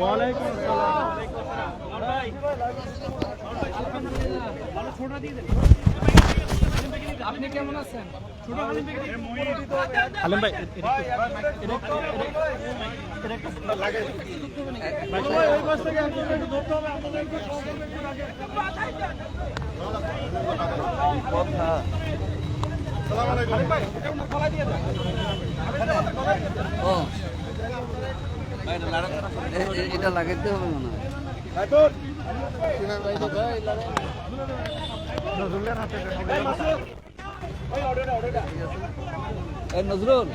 ওয়ালাইকুম আসসালাম। আপনি কেমন আছেন? আলম ভাই এটা লাগাইতে হবে মনে হয়। নজরুল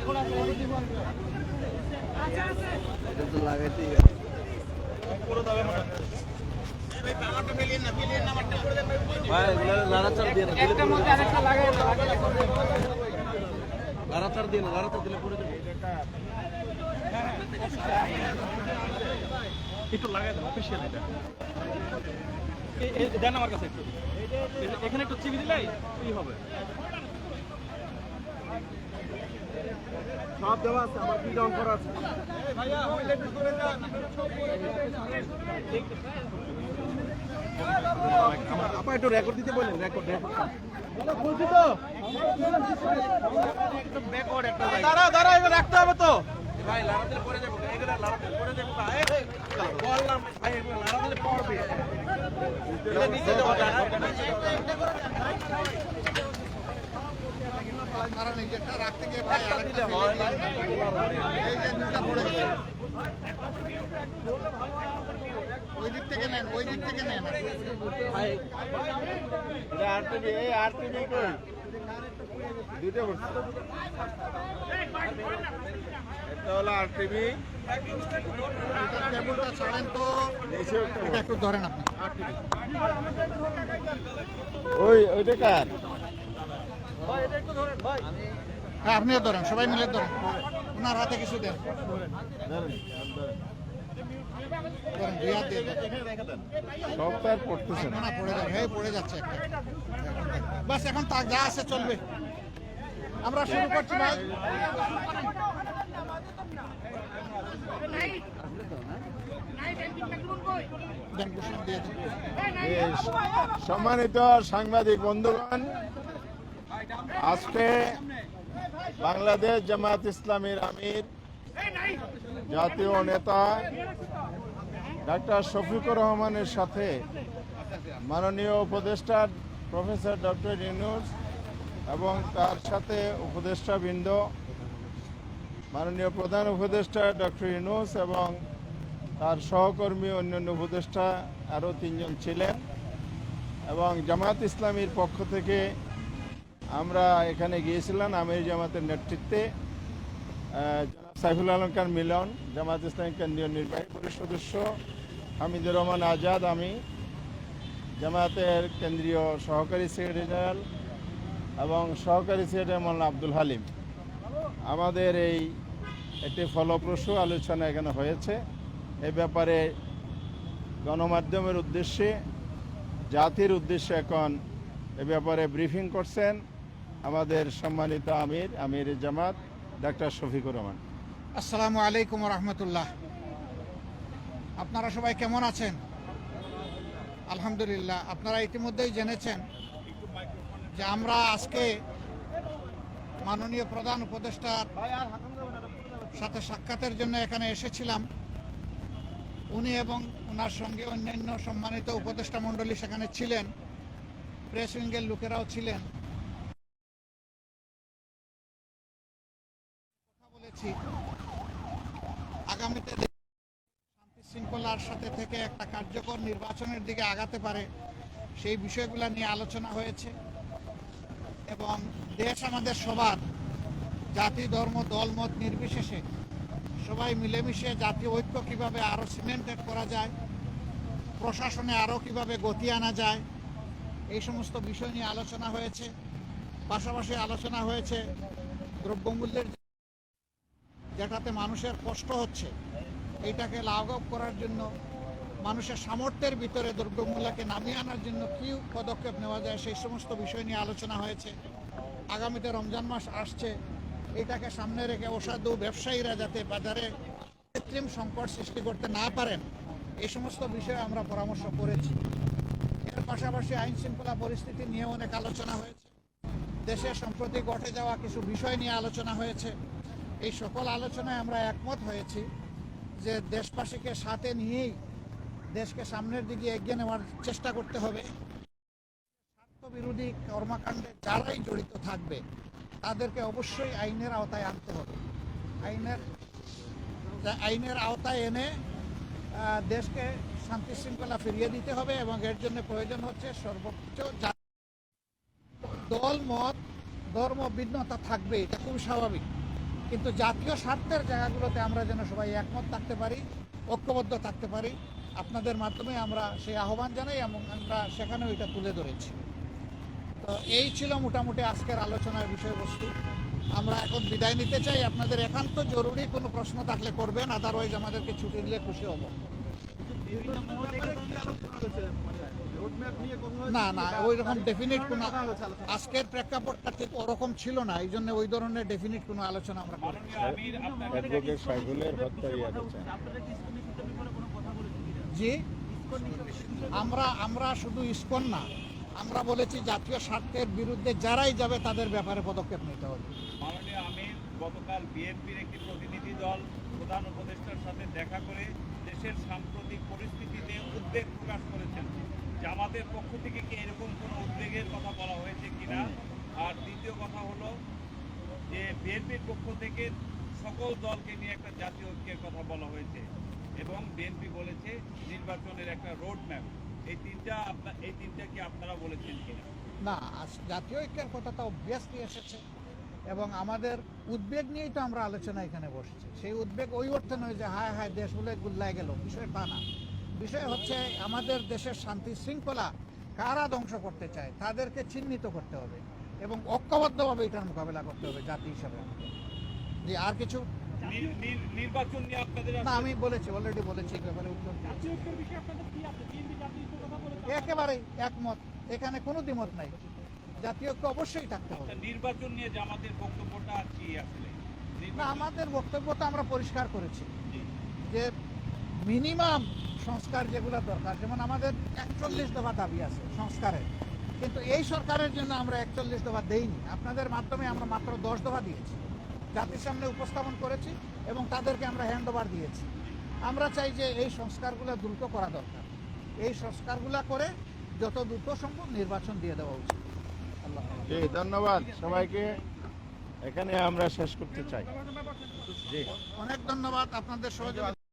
এটা তো লাগাইতেই হবে। একটু লাগাই দেন অফিসিয়াল এটা দেন আমার কাছে একটু এখানে একটু চিবি দিলেই কি হবে সব দেওয়া আছে আমার কি ডাউন করা আছে ভাইয়া হইলে করে দেন আপা একটু রেকর্ড দিতে বলেন রেকর্ড বলছি তো একটু ব্যাকওয়ার্ড একটা দাঁড়া এবার রাখতে হবে তো ভাই লাড়াতে পড়ে যাবো এগুলা লাড়াতে পড়ে যাবো ভাই বললাম ভাই এগুলা লাড়াতে পড়বে এটা নিচে দেবো মারা নিজেরটা রাখতে গিয়ে ভাই আরেকটা এই যে দুটো পড়ে গেছে ওই দিক থেকে নেন ভাই এটা আরটিভি কই দুটো বলছি এটা হলো আরটিভি কেবলটা ছাড়েন তো এটা একটু ধরেন আপনি ওইটা কার হ্যাঁ আপনিও ধরেন সবাই মিলে ধরেন ওনার হাতে কিছু দেন ধরেন দুই হাত দিয়ে সব তো আর পড়তেছে না পড়ে যাবে হ্যাঁ পড়ে যাচ্ছে একটা বাস এখন তাক যা আছে চলবে আমরা শুরু করছি ভাই সম্মানিত সাংবাদিক বন্ধুগণ আজকে বাংলাদেশ জামায়াত ইসলামীর আমির জাতীয় নেতা ডাক্তার শফিকুর রহমানের সাথে মাননীয় উপদেষ্টা প্রফেসর ডক্টর ইউনূস এবং তার সাথে উপদেষ্টাবৃন্দ মাননীয় প্রধান উপদেষ্টা ডক্টর ইউনূস এবং তার সহকর্মী অন্যান্য উপদেষ্টা আরও 3 জন ছিলেন এবং জামায়াত ইসলামীর পক্ষ থেকে আমরা এখানে গিয়েছিলাম আমির জামাতের নেতৃত্বে সাইফুল আলম খান মিলন জামায়াত ইসলামী কেন্দ্রীয় নির্বাহী পরিষদ সদস্য হামিদুর রহমান আজাদ আমি জামায়াতের কেন্দ্রীয় সহকারী সেক্রেটারি জেনারেল এবং সহকারী সেক্রেটারি মৌলানা আব্দুল হালিম আমাদের এই একটি ফলপ্রসূ আলোচনা এখানে হয়েছে এ ব্যাপারে গণমাধ্যমের উদ্দেশ্যে জাতির উদ্দেশ্যে এখন এ ব্যাপারে ব্রিফিং করছেন আমাদের সম্মানিত আমির জামাত ডাক্তার শফিকুর রহমান। আসসালামু আলাইকুম রহমতুল্লাহ। আপনারা সবাই কেমন আছেন? আলহামদুলিল্লাহ। আপনারা ইতিমধ্যেই জেনেছেন যে আমরা আজকে মাননীয় প্রধান উপদেষ্টার সাথে সাক্ষাতের জন্য এখানে এসেছিলাম। উনি এবং ওনার সঙ্গে অন্যান্য সম্মানিত উপদেষ্টা মণ্ডলী সেখানে ছিলেন, প্রেস উইংয়ের লোকেরাও ছিলেন। কথা বলেছি আগামীতে শান্তি শৃঙ্খলার সাথে থেকে একটা কার্যকর নির্বাচনের দিকে আগাতে পারে সেই বিষয়গুলো নিয়ে আলোচনা হয়েছে এবং দেশ আমাদের সবার, জাতি ধর্ম দলমত নির্বিশেষে সবাই মিলেমিশে জাতীয় ঐক্য কীভাবে আরও সিমেন্টেড করা যায়, প্রশাসনে আরও কীভাবে গতি আনা যায়, এই সমস্ত বিষয় নিয়ে আলোচনা হয়েছে। পাশাপাশি আলোচনা হয়েছে দ্রব্যমূল্যের যেটাতে মানুষের কষ্ট হচ্ছে এইটাকে লাঘব করার জন্য মানুষের সামর্থ্যের ভিতরে দ্রব্যমূল্যকে নামিয়ে আনার জন্য কী পদক্ষেপ নেওয়া যায় সেই সমস্ত বিষয় নিয়ে আলোচনা হয়েছে। আগামীতে রমজান মাস আসছে, এটাকে সামনে রেখে অসাধু ব্যবসায়ীরা যাতে বাজারে কৃত্রিম সংকট সৃষ্টি করতে না পারেন, এই সমস্ত বিষয়ে আমরা পরামর্শ করেছি। এর পাশাপাশি আইন শৃঙ্খলা পরিস্থিতি নিয়ে অনেক আলোচনা হয়েছে। দেশে সম্প্রতি ঘটে যাওয়া কিছু বিষয় নিয়ে আলোচনা হয়েছে। এই সকল আলোচনায় আমরা একমত হয়েছি যে দেশবাসীকে সাথে নিয়েই দেশকে সামনের দিকে এগিয়ে নেওয়ার চেষ্টা করতে হবে। স্বার্থবিরোধী কর্মকাণ্ডে যারাই জড়িত থাকবে তাদেরকে অবশ্যই আইনের আওতায় আনতে হবে। আইনের আওতায় এনে দেশকে শান্তি শৃঙ্খলা ফিরিয়ে দিতে হবে এবং এর জন্য প্রয়োজন হচ্ছে সর্বোচ্চ দল মত ধর্ম ভিন্নতা থাকবে, এটা খুব স্বাভাবিক, কিন্তু জাতীয় স্বার্থের জায়গাগুলোতে আমরা যেন সবাই একমত থাকতে পারি, ঐক্যবদ্ধ থাকতে পারি। আপনাদের মাধ্যমে আমরা সেই আহ্বান জানাই এবং আমরা সেখানেও এটা তুলে ধরেছি। তো এই ছিল মোটামুটি আজকের আলোচনার বিষয়বস্তু। আমরা এখন বিদায় নিতে চাই। আপনাদের একান্ত জরুরি কোনো প্রশ্ন থাকলে করবেন, আদারওয়াইজ আমাদেরকে ছুটি দিলে খুশি হব। না না, ওই রকম ডেফিনিট কোনো আজকের প্রেক্ষাপটটা ঠিক ওরকম ছিল না, এই জন্য ওই ধরনের ডেফিনিট কোনো আলোচনা আমরা করি। অ্যাডভোকেট সাইফুলের হত্যার ইয়াদ আছে। জি, আমরা শুধু ইসকন না, আমরা বলেছি জাতীয় স্বার্থের বিরুদ্ধে যারাই যাবে তাদের ব্যাপারে পদক্ষেপ নিতে হবে। মাননীয় আমির গতকাল বিএনপির একটি প্রতিনিধি দল প্রধান উপদেষ্টার সাথে দেখা করে দেশের সাম্প্রতিক পরিস্থিতিতে উদ্বেগ প্রকাশ করেছেন। জামাতের পক্ষ থেকে কি এরকম কোনো উদ্বেগের কথা বলা হয়েছে কিনা? আর দ্বিতীয় কথা হলো যে বিএনপির পক্ষ থেকে সকল দলকে নিয়ে একটা জাতীয় ঐক্যের কথা বলা হয়েছে এবং বিএনপি বলেছে নির্বাচনের একটা রোড ম্যাপ। এই তিনটা কি আপনারা বলেছেন কিনা? না, জাতীয় ঐক্যের কথা তো অবভিয়াসলি এসেছে এবং আমাদের উদ্বেগ নিয়েই তো আমরা আলোচনা এখানে বসছি। সেই উদ্বেগ ওই অর্থে নয় যে হায় হায় দেশ বলে গুল্লায় গেল, বিষয় তা না। বিষয় হচ্ছে আমাদের দেশের শান্তি শৃঙ্খলা কারা ধ্বংস করতে চায় তাদেরকে চিহ্নিত করতে হবে এবং ঐক্যবদ্ধভাবে এটার মোকাবেলা করতে হবে জাতি হিসাবে। যে আর কিছু নির্বাচন নিয়ে আপনাদের না, আমি বলেছি, অলরেডি বলেছি এই ব্যাপারে উত্তর দিয়েছি। একেবারেই একমত, এখানে কোনো দ্বিমত নাই। জাতীয় ঐক্য অবশ্যই থাকতে হবে। নির্বাচন নিয়ে জামাতের বক্তব্যটা কি আসলে? না, আমাদের বক্তব্য তো আমরা পরিষ্কার করেছি যে মিনিমাম সংস্কার যেগুলো দরকার, যেমন আমাদের 41 দফা দাবি আছে সংস্কারের, কিন্তু এই সরকারের জন্য আমরা 41 দফা দেইনি। আপনাদের মাধ্যমে আমরা মাত্র 10 দফা দিয়েছি, জাতির সামনে উপস্থাপন করেছি এবং তাদেরকে আমরা হ্যান্ড ওভার দিয়েছি। আমরা চাই যে এই সংস্কারগুলো দ্রুত করা দরকার। এই সংস্কারগুলো করে যত দ্রুত সম্ভব নির্বাচন দিয়ে দেওয়া উচিত। আল্লাহ হাফেজ। ধন্যবাদ সবাইকে, এখানে আমরা শেষ করতে চাই। অনেক ধন্যবাদ আপনাদের সহযোগিতা।